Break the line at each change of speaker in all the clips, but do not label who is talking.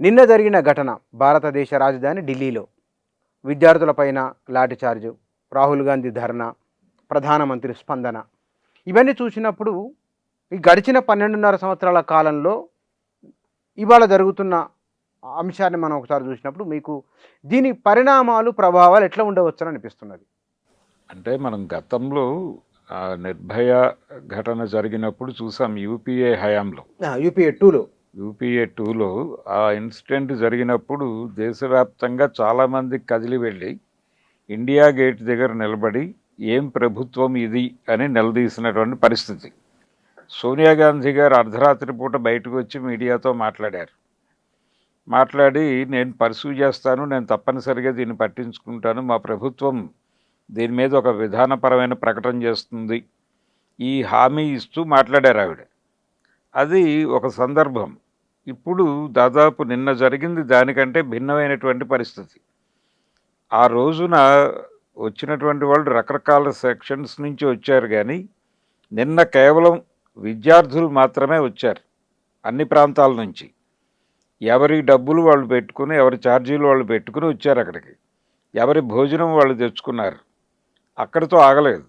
నిన్న జరిగిన ఘటన భారతదేశ రాజధాని ఢిల్లీలో విద్యార్థులపైన లాఠీచార్జు, రాహుల్ గాంధీ ధర్నా, ప్రధానమంత్రి స్పందన ఇవన్నీ చూసినప్పుడు ఈ గడిచిన 12.5 సంవత్సరాల కాలంలో ఇవాళ జరుగుతున్న అంశాన్ని మనం ఒకసారి చూసినప్పుడు మీకు దీని పరిణామాలు, ప్రభావాలు ఎట్లా ఉండవచ్చని అనిపిస్తున్నది?
అంటే మనం గతంలో నిర్భయ ఘటన జరిగినప్పుడు చూసాం యూపీఏ హయాంలో.
యూపీఏ 2లో
యూపీఏ 2లో ఆ ఇన్సిడెంట్ జరిగినప్పుడు దేశవ్యాప్తంగా చాలామంది కదిలి వెళ్ళి ఇండియా గేట్ దగ్గర నిలబడి ఏం ప్రభుత్వం ఇది అని నిలదీసినటువంటి పరిస్థితి. సోనియా గాంధీ గారు అర్ధరాత్రి పూట బయటకు వచ్చి మీడియాతో మాట్లాడి నేను పర్సూ చేస్తాను, నేను తప్పనిసరిగా దీన్ని పట్టించుకుంటాను, మా ప్రభుత్వం దీని మీద ఒక విధానపరమైన ప్రకటన చేస్తుంది, ఈ హామీ ఇస్తూ మాట్లాడారు ఆవిడ. అది ఒక సందర్భం. ఇప్పుడు దాదాపు నిన్న జరిగింది దానికంటే భిన్నమైనటువంటి పరిస్థితి. ఆ రోజున వచ్చినటువంటి వాళ్ళు రకరకాల సెక్షన్స్ నుంచి వచ్చారు, కానీ నిన్న కేవలం విద్యార్థులు మాత్రమే వచ్చారు అన్ని ప్రాంతాల నుంచి. ఎవరి డబ్బులు వాళ్ళు పెట్టుకుని, ఎవరి ఛార్జీలు వాళ్ళు పెట్టుకుని వచ్చారు అక్కడికి. ఎవరి భోజనం వాళ్ళు తెచ్చుకున్నారు. అక్కడితో ఆగలేదు.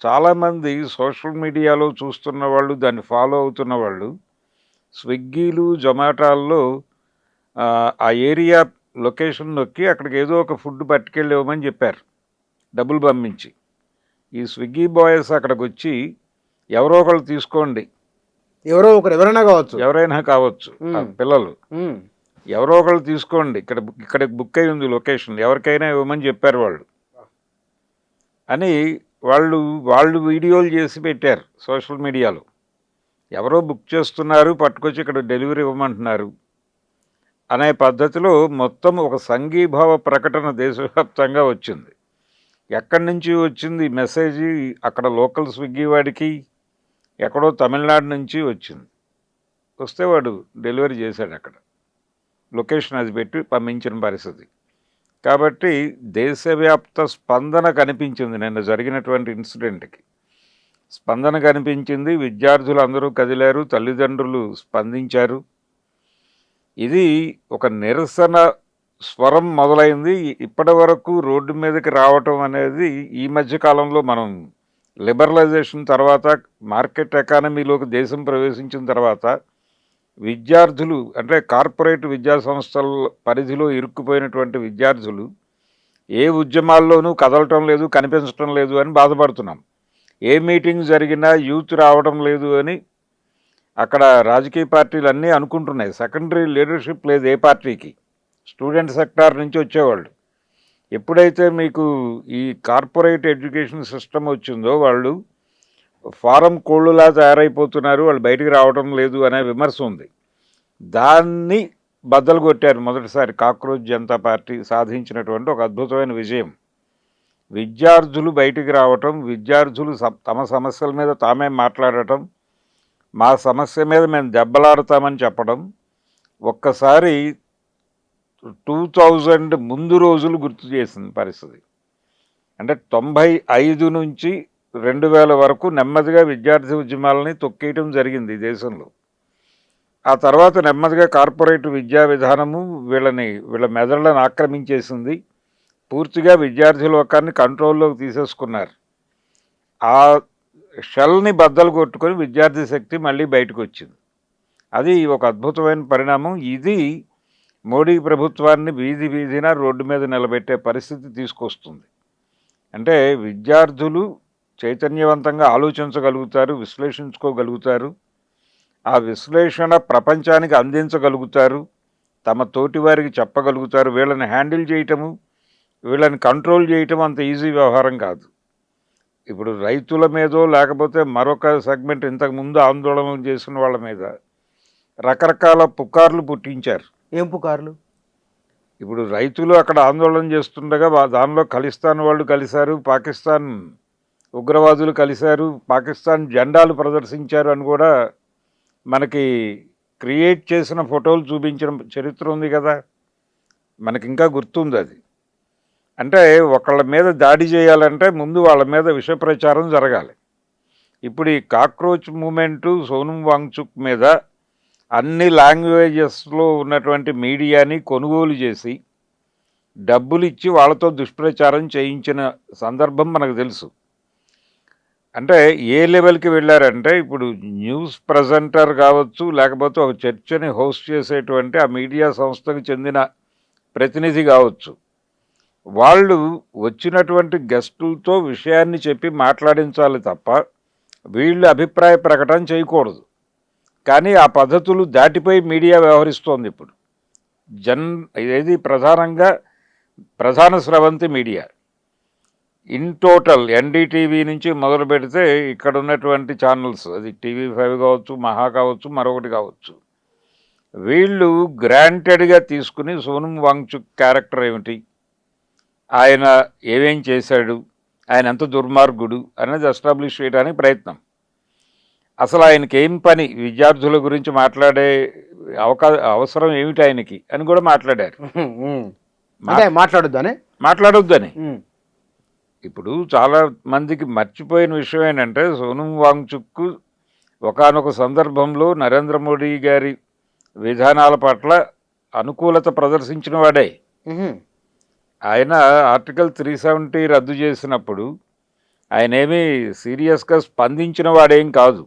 చాలామంది సోషల్ మీడియాలో చూస్తున్న వాళ్ళు, దాన్ని ఫాలో అవుతున్న వాళ్ళు స్విగ్గీలు, జొమాటోల్లో ఆ ఏరియా లొకేషన్ నొక్కి అక్కడికి ఏదో ఒక ఫుడ్ పట్టుకెళ్ళివ్వమని చెప్పారు డబ్బులు పంపించి. ఈ స్విగ్గీ బాయ్స్ అక్కడికి వచ్చి ఎవరో ఒకళ్ళు తీసుకోండి, ఎవరైనా కావచ్చు పిల్లలు, ఎవరో ఒకళ్ళు తీసుకోండి, ఇక్కడ బుక్ అయి ఉంది లొకేషన్, ఎవరికైనా ఇవ్వమని చెప్పారు వాళ్ళు అని వాళ్ళు వీడియోలు చేసి పెట్టారు సోషల్ మీడియాలో. ఎవరో బుక్ చేస్తున్నారు, పట్టుకొచ్చి ఇక్కడ డెలివరీ ఇవ్వమంటున్నారు అనే పద్ధతిలో మొత్తం ఒక సంఘీభావ ప్రకటన దేశవ్యాప్తంగా వచ్చింది. ఎక్కడి నుంచి వచ్చింది మెసేజ్? అక్కడ లోకల్ స్విగ్గీ వాడికి ఎక్కడో తమిళనాడు నుంచి వచ్చింది. వస్తే వాడు డెలివరీ చేశాడు, అక్కడ లొకేషన్ అది పెట్టి పంపించిన పరిస్థితి. కాబట్టి దేశవ్యాప్త స్పందన కనిపించింది. నిన్న జరిగినటువంటి ఇన్సిడెంట్కి స్పందన కనిపించింది. విద్యార్థులు అందరూ కదిలారు, తల్లిదండ్రులు స్పందించారు. ఇది ఒక నిరసన స్వరం మొదలైంది. ఇప్పటి వరకు రోడ్డు మీదకి రావటం అనేది ఈ మధ్య కాలంలో మనం లిబరలైజేషన్ తర్వాత, మార్కెట్ ఎకానమీలోకి దేశం ప్రవేశించిన తర్వాత విద్యార్థులు అంటే కార్పొరేట్ విద్యా సంస్థల పరిధిలో ఇరుక్కుపోయినటువంటి విద్యార్థులు ఏ ఉద్యమాల్లోనూ కదలటం లేదు, కనిపించటం లేదు అని బాధపడుతున్నాం. ఏ మీటింగ్ జరిగినా యూత్ రావడం లేదు అని అక్కడ రాజకీయ పార్టీలు అన్నీ అనుకుంటున్నాయి. సెకండరీ లీడర్షిప్ లేదు ఏ పార్టీకి. స్టూడెంట్ సెక్టార్ నుంచి వచ్చేవాళ్ళు. ఎప్పుడైతే మీకు ఈ కార్పొరేట్ ఎడ్యుకేషన్ సిస్టమ్ వచ్చిందో వాళ్ళు ఫారం కోళ్ళులా తయారైపోతున్నారు, వాళ్ళు బయటికి రావడం లేదు అనే విమర్శ ఉంది. దాన్ని బద్దలు కొట్టారు మొదటిసారి కాక్రోచ్ జనతా పార్టీ సాధించినటువంటి ఒక అద్భుతమైన విజయం. విద్యార్థులు బయటికి రావటం, విద్యార్థులు తమ సమస్యల మీద తామే మాట్లాడటం, మా సమస్య మీద మేము దెబ్బలాడతామని చెప్పడం. ఒక్కసారి 2000 ముందు రోజులు గుర్తు చేసిన పరిస్థితి. అంటే 95 నుంచి 2000 వరకు నెమ్మదిగా విద్యార్థి ఉద్యమాలని తొక్కేయటం జరిగింది ఈ దేశంలో. ఆ తర్వాత నెమ్మదిగా కార్పొరేట్ విద్యా విధానము వీళ్ళ మెదళ్లను ఆక్రమించేసింది. పూర్తిగా విద్యార్థి లోకాన్ని కంట్రోల్లోకి తీసేసుకున్నారు. ఆ షెల్ని బద్దలు కొట్టుకొని విద్యార్థి శక్తి మళ్ళీ బయటకు వచ్చింది. అది ఒక అద్భుతమైన పరిణామం. ఇది మోడీ ప్రభుత్వాన్ని వీధిన రోడ్డు మీద నిలబెట్టే పరిస్థితి తీసుకొస్తుంది. అంటే విద్యార్థులు చైతన్యవంతంగా ఆలోచించగలుగుతారు, విశ్లేషించుకోగలుగుతారు, ఆ విశ్లేషణ ప్రపంచానికి అందించగలుగుతారు, తమ తోటి వారికి చెప్పగలుగుతారు. వీళ్ళని హ్యాండిల్ చేయటము, వీళ్ళని కంట్రోల్ చేయటం అంత ఈజీ వ్యవహారం కాదు. ఇప్పుడు రైతుల మీదో లేకపోతే మరొక సెగ్మెంట్ ఇంతకుముందు ఆందోళనలు చేసిన వాళ్ళ మీద రకరకాల పుకార్లు పుట్టించారు.
ఏం పుకార్లు?
ఇప్పుడు రైతులు అక్కడ ఆందోళన చేస్తుండగా దానిలో ఖలిస్తాన్ వాళ్ళు కలిశారు, పాకిస్తాన్ ఉగ్రవాదులు కలిశారు, పాకిస్తాన్ జెండాలు ప్రదర్శించారు అని కూడా మనకి క్రియేట్ చేసిన ఫోటోలు చూపించిన చరిత్ర ఉంది కదా, మనకి ఇంకా గుర్తుంది అది. అంటే ఒకళ్ళ మీద దాడి చేయాలంటే ముందు వాళ్ళ మీద విష ప్రచారం జరగాలి. ఇప్పుడు ఈ కాక్రోచ్ మూమెంటు సోనం వాంగ్చుక్ మీద అన్ని లాంగ్వేజెస్లో ఉన్నటువంటి మీడియాని కొనుగోలు చేసి డబ్బులు ఇచ్చి వాళ్ళతో దుష్ప్రచారం చేయించిన సందర్భం మనకు తెలుసు. అంటే ఏ లెవెల్కి వెళ్ళారంటే ఇప్పుడు న్యూస్ ప్రజెంటర్ కావచ్చు, లేకపోతే ఒక చర్చని హోస్ట్ చేసేటువంటి ఆ మీడియా సంస్థకు చెందిన ప్రతినిధి కావచ్చు, వాళ్ళు వచ్చినటువంటి గెస్టులతో విషయాన్ని చెప్పి మాట్లాడించాలి తప్ప వీళ్ళు అభిప్రాయ ప్రకటన చేయకూడదు. కానీ ఆ పద్ధతులు దాటిపోయి మీడియా వ్యవహరిస్తోంది ఇప్పుడు. ఇది ప్రధానంగా ప్రధాన స్రవంతి మీడియా. ఇన్ టోటల్ ఎన్డీటీవీ నుంచి మొదలు పెడితే ఇక్కడ ఉన్నటువంటి ఛానల్స్, అది TV5 కావచ్చు, మహా కావచ్చు, మరొకటి కావచ్చు, వీళ్ళు గ్రాంటెడ్గా తీసుకుని సోనం వాంగ్చుక్ క్యారెక్టర్ ఏమిటి, ఆయన ఏమేం చేశాడు, ఆయన ఎంత దుర్మార్గుడు అనేది ఎస్టాబ్లిష్ చేయడానికి ప్రయత్నం. అసలు ఆయనకి ఏం పని, విద్యార్థుల గురించి మాట్లాడే అవసరం ఏమిటి ఆయనకి అని కూడా మాట్లాడారు. మాట్లాడొద్దని. ఇప్పుడు చాలా మందికి మర్చిపోయిన విషయం ఏంటంటే సోనం వాంగ్చుక్ ఒకానొక సందర్భంలో నరేంద్ర మోడీ గారి విధానాల పట్ల అనుకూలత ప్రదర్శించిన వాడే. ఆయన ఆర్టికల్ 370 రద్దు చేసినప్పుడు ఆయన ఏమీ సీరియస్గా స్పందించిన వాడేం కాదు.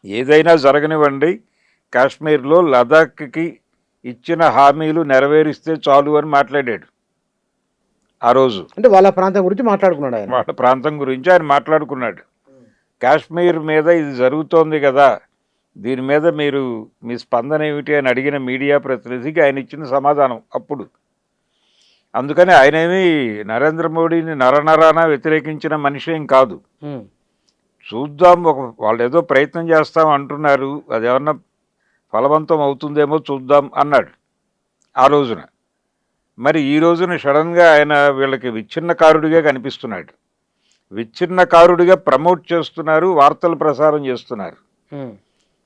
ఏదైనా జరగనివ్వండి, కాశ్మీర్లో లదాఖ్కి ఇచ్చిన హామీలు నెరవేరిస్తే చాలు అని మాట్లాడాడు ఆ రోజు.
అంటే వాళ్ళ ప్రాంతం గురించి మాట్లాడుకున్నాడు ఆయన.
వాళ్ళ ప్రాంతం గురించి ఆయన మాట్లాడుకున్నాడు. కాశ్మీర్ మీద ఇది జరుగుతోంది కదా, దీని మీద మీరు మీ స్పందన ఏమిటి అని అడిగిన మీడియా ప్రతినిధికి ఆయన ఇచ్చిన సమాధానం అప్పుడు. అందుకని ఆయనేమి నరేంద్ర మోడీని నరనరాన వ్యతిరేకించిన మనిషి ఏం కాదు. చూద్దాం, వాళ్ళు ఏదో ప్రయత్నం చేస్తాం అంటున్నారు, అది ఏమన్నా ఫలవంతం అవుతుందేమో చూద్దాం అన్నాడు ఆ రోజున. మరి ఈ రోజున సడన్గా ఆయన వీళ్ళకి విచ్ఛిన్నకారుడిగా కనిపిస్తున్నాడు. విచ్ఛిన్నకారుడిగా ప్రమోట్ చేస్తున్నారు, వార్తలు ప్రసారం చేస్తున్నారు.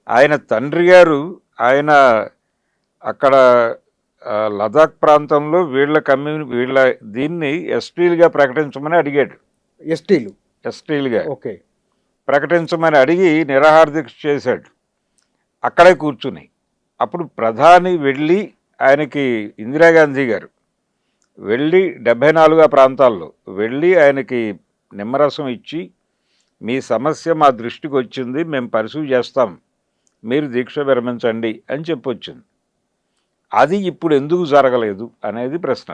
ఆయన తండ్రి గారు ఆయన అక్కడ లదాఖ్ ప్రాంతంలో వీళ్ళ దీన్ని ఎస్టీలుగా ప్రకటించమని అడిగాడు. ఎస్టీలుగా
ఓకే
ప్రకటించమని అడిగి నిరాహార దీక్ష చేశాడు అక్కడే కూర్చుని. అప్పుడు ప్రధాని వెళ్ళి ఆయనకి, ఇందిరాగాంధీ గారు వెళ్ళి 74 ప్రాంతాల్లో వెళ్ళి ఆయనకి నిమ్మరసం ఇచ్చి, మీ సమస్య మా దృష్టికి వచ్చింది, మేము పరిశీలి చేస్తాం, మీరు దీక్ష విరమించండి అని చెప్పొచ్చింది. అది ఇప్పుడు ఎందుకు జరగలేదు అనేది ప్రశ్న.